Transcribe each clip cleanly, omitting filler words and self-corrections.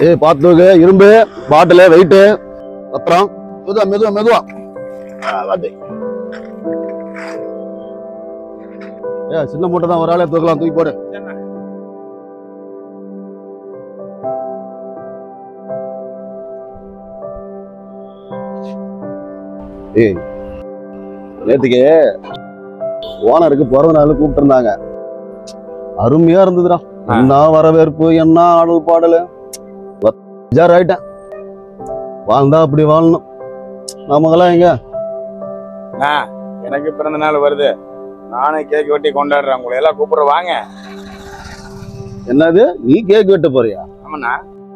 ஏய் பாத்துக்கு இரும்பு பாட்டில் வெயிட்டு பத்திரம் மெதுவா மெதுவா மெதுவா ஏ சின்ன மூட்டை தான் ஒரு ஆளே தூக்கலாம் தூக்கி போடு ஏய் நேத்துக்கு ஓனருக்கு பிறந்த நாள் கூப்பிட்டு இருந்தாங்க அருமையா இருந்ததுடா என்ன வரவேற்பு என்ன ஆடல் பாடல் ஆயிட்டேன் வாழ்ந்தா அப்படி வாழணும் நமக்கெல்லாம் எங்க எனக்கு பிறந்த நாள் வருது நானே கேக் வெட்டி கொண்டாடுறேன் உங்களை எல்லாம் கூப்பிடுற வாங்க என்னது நீ கேக் வெட்ட போறியா ஆமாண்ணா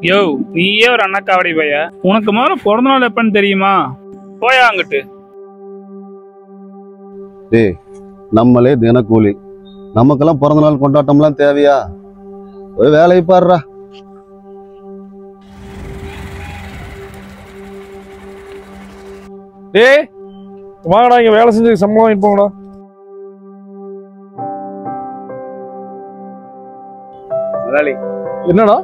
யோ நீயே ஒரு அண்ணாக்காவடி பைய உனக்கு முதல்ல பிறந்த நாள் எப்பன்னு தெரியுமா போயா அங்கிட்டு டேய் நம்மளே தினக்கூலி நமக்கெல்லாம் பிறந்த நாள் கொண்டாட்டம்லாம் தேவையா ஒரு வேலையை பாடுறா டேய் வாங்கடா இங்க வேலை செஞ்சு சம்பளம் வாங்கிட்டு போங்கடா முதலாளி என்னடா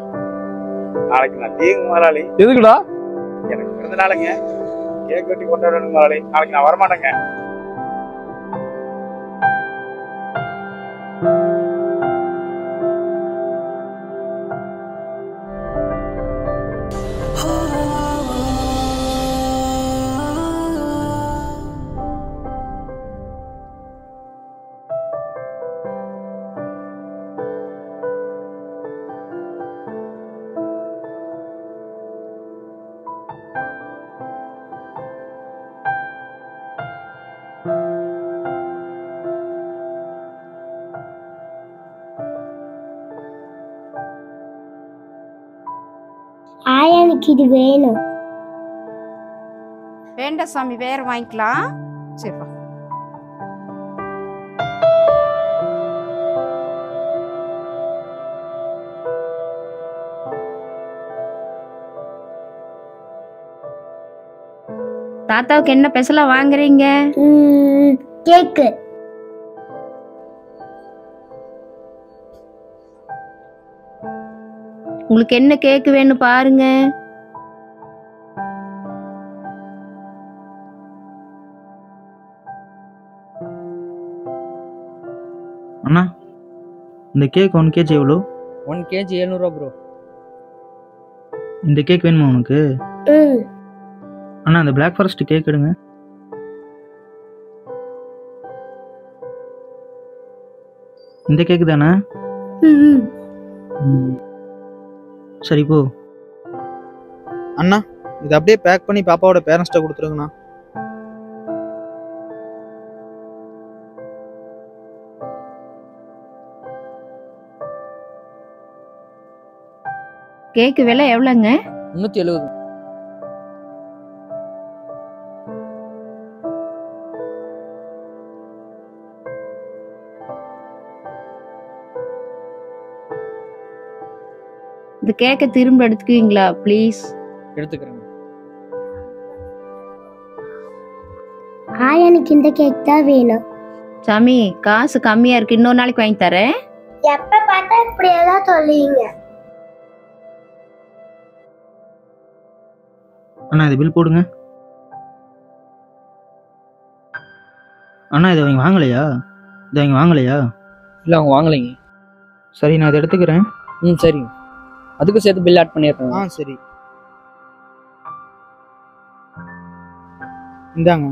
நாளைக்கு நான் லீவு முதலாளி எதுக்குடா எனக்கு பிறந்த நாளுங்க கேக் வெட்டி கொண்டாடணும் முதலாளி நாளைக்கு நான் வரமாட்டேங்க எனக்கு இது வேணும். வேண்டாம் சாமி, வேற வாங்கிக்கலாம். சரிப்பா. தாத்தாவுக்கு என்ன ஸ்பெஷலா வாங்குறீங்க? கேக்கு. உங்களுக்கு என்ன கேக் வேணும் பாருங்க. அண்ணா இந்த கேக் 1 kg எவ்வளோ? 1 kg 700 ரூபா ப்ரோ. இந்த கேக் வேணுமா உனக்கு? அண்ணா இந்த பிளாக் ஃபாரஸ்ட் கேக் எடுங்க. இந்த கேக் தானே? சரி போ. அண்ணா இது அப்படியே பேக் பண்ணி பாப்பாவோட பேரண்ட்ஸ்ட்ட கொடுத்துருங்கண்ணா. கேக்கு விலை எவ்வளவுங்க? 370. இந்த கேக்க திரும்ப எடுத்துக்குவீங்களா ப்ளீஸ்? எடுத்துக்கிறேன். எனக்கு இந்த கேக் தான் வேணும். சாமி காசு கம்மியா இருக்கு, இன்னொரு நாளைக்கு வாங்கி தரேன். எப்ப பார்த்தா இப்படியேதான் சொல்லுவீங்க. அண்ணா இது பில் போடுங்க. அண்ணா இதை அவங்க வாங்கலையா? இதை அவங்க வாங்கலையா? இல்லை அவங்க வாங்கலைங்க. சரி நான் அதை எடுத்துக்கிறேன். சரிங்க. அதுக்கும் சேர்த்து பில் ஆட் பண்ணிடுறேன். சரி இந்தாங்க.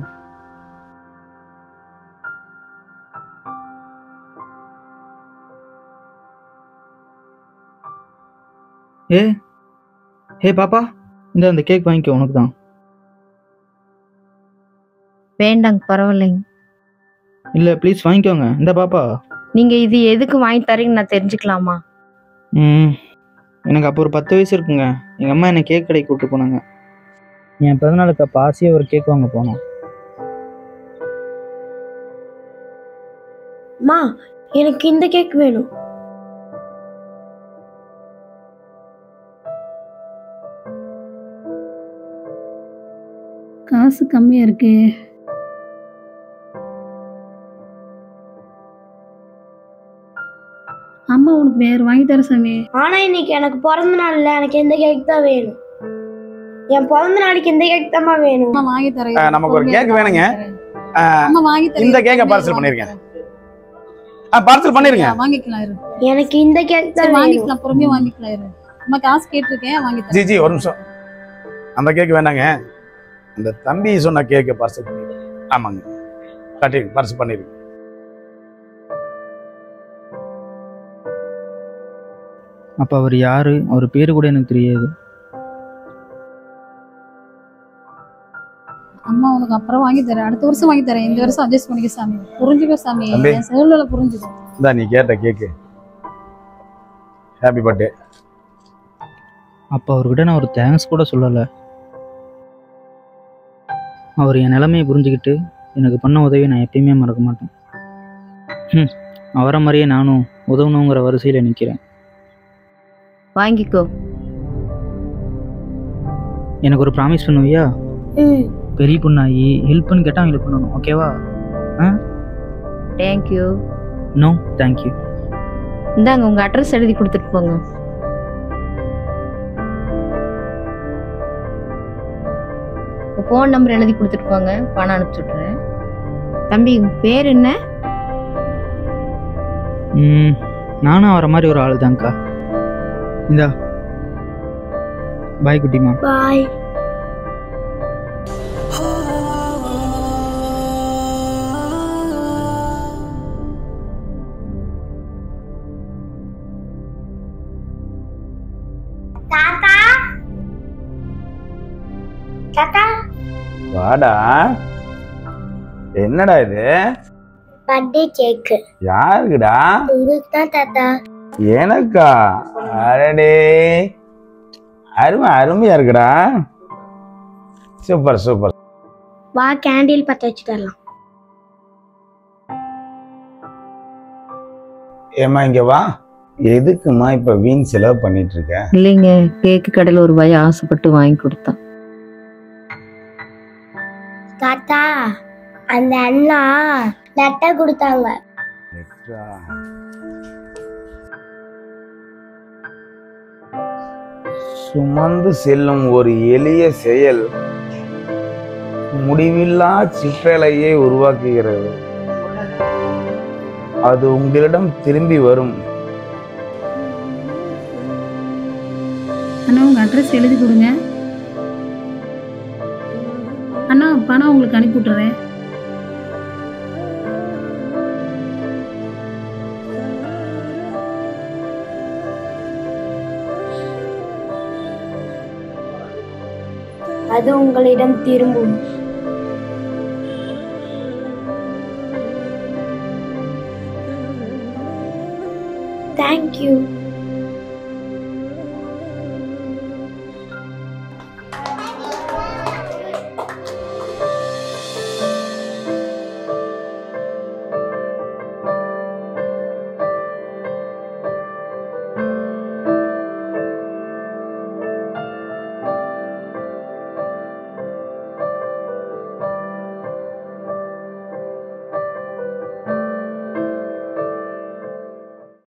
ஏ பாப்பா இந்த கேக் வாங்கிக்கோ, உனக்கு தான். வேண்டாங்க பரவாயில்லைங்க. இல்லை ப்ளீஸ் வாங்கிக்கோங்க. இந்த பாப்பா நீங்க இது எதுக்கு வாங்கி தரீங்க நான் தெரிஞ்சுக்கலாமா? எனக்கு அப்போ ஒரு 10 வயசு இருக்குங்க. எங்கள் அம்மா என்னை கேக் கடைக்கு கூப்பிட்டு போனாங்க. என் பிறந்தநாளுக்கு அப்போ ஆசையாக ஒரு கேக் வாங்க போனோம். அம்மா எனக்கு இந்த கேக் வேணும். காசு கம்மியா இருக்கு. அம்மா உனக்கு வேற வாங்கி தர சாமி. ஆனா இன்னைக்கு எனக்கு பிறந்த நாள்ல எனக்கு இந்த கேக் தான் வேணும். என் பிறந்த நாளைக்கு இந்த கேக் தான் வேணும். நான் வாங்கி தரேன். நமக்கு ஒரு கேக் வேணுங்க. அம்மா வாங்கி தரேன். இந்த கேக்க பார்சல் பண்ணிருக்கேன். பார்சல் பண்ணிருங்க. வாங்கிக்கலாம் இரு. எனக்கு இந்த கேக் தான் வாங்கிக்கலாம், பொறுமையா வாங்கிக்கலாம் இரு. அம்மா காசு கேட்டிருக்கேன், வாங்கி தரேன். ஜி ஜி ஒரு நிமிஷம். அந்த கேக் வேண்டாங்க. அந்த தம்பி சொன்ன கேக்க பார்சல் பண்ணிருக்கேன். ஆமாங்க, கட்டி பார்சல் பண்ணிருக்கேன். அப்போ அவர் யாரு, அவர் பேரு கூட எனக்கு தெரியாது. அம்மா உனக்கு அப்புறம் வாங்கி தரேன், அடுத்த வருஷம் வாங்கி தரேன். இந்த வருஷம் அட்ஜஸ்ட் பண்ணிக்க சாமி. புரிஞ்சுக்கோ சாமி, என் சூழ்நிலை புரிஞ்சுக்கோ. இந்தா நீ கேட்ட கேக்கு. Happy birthday. அப்போ அவர்கிட்ட நான் ஒரு தேங்க்ஸ் கூட சொல்லலை. அவர் என் நிலைமையை புரிஞ்சுக்கிட்டு எனக்கு பண்ண உதவியை நான் எப்பயுமே மறக்க மாட்டேன். அவரை மாதிரியே நானும் உதவணுங்கிற வரிசையில் நிற்கிறேன். வாங்கிக்கோ. எனக்கு ஒரு ப்ராமிஸ் பண்ணுவியா? பெரிய பொண்ணாகி ஹெல்ப்னு கேட்டால் ஹெல்ப் பண்ணணும், ஓகேவா? தேங்க்யூ. No thank you. இந்தாங்க உங்கள் அட்ரஸ் எழுதி கொடுத்துட்டு போங்க. ஃபோன் நம்பர் எழுதி கொடுத்துட்டு போங்க, பணம் அனுப்பிச்சி விட்றேன். தம்பி உங்கள் பேர் என்ன? நானும் அவரை மாதிரி ஒரு ஆள் தான்க்கா. இந்தா பாய் குட்டிமா. பாய். தாத்தா தாத்தா வாடா. என்னடா இது? Birthday cake. யாருக்குடா? உங்களுக்கு தான் தாத்தா. எனக்கா? அரடே, அருமையா இருக்குடா. Super super. வா கேண்டில் பத்த வச்சு தரலாம். ஏமா இங்க வா. எதுக்குமா இப்ப வீண் செலவு பண்ணிட்டு இருக்க? இல்லைங்க, கேக்கு கடையில் ஒரு பையன் ஆசைப்பட்டு வாங்கி கொடுத்தான். தாத்தா அந்த அண்ணா லெட்டர் கொடுத்தாங்க. சுமந்து செல்லும் ஒரு எளிய செயல் முடிவில்லா சிற்றலையை உருவாக்குகிறது. அது உங்களிடம் திரும்பி வரும். அண்ணா உங்கள் அட்ரஸ் எழுதி கொடுங்க. அண்ணா பணம் உங்களுக்கு அனுப்பி விட்டுறேன். அது உங்களிடம் திரும்பும். தேங்க்யூ.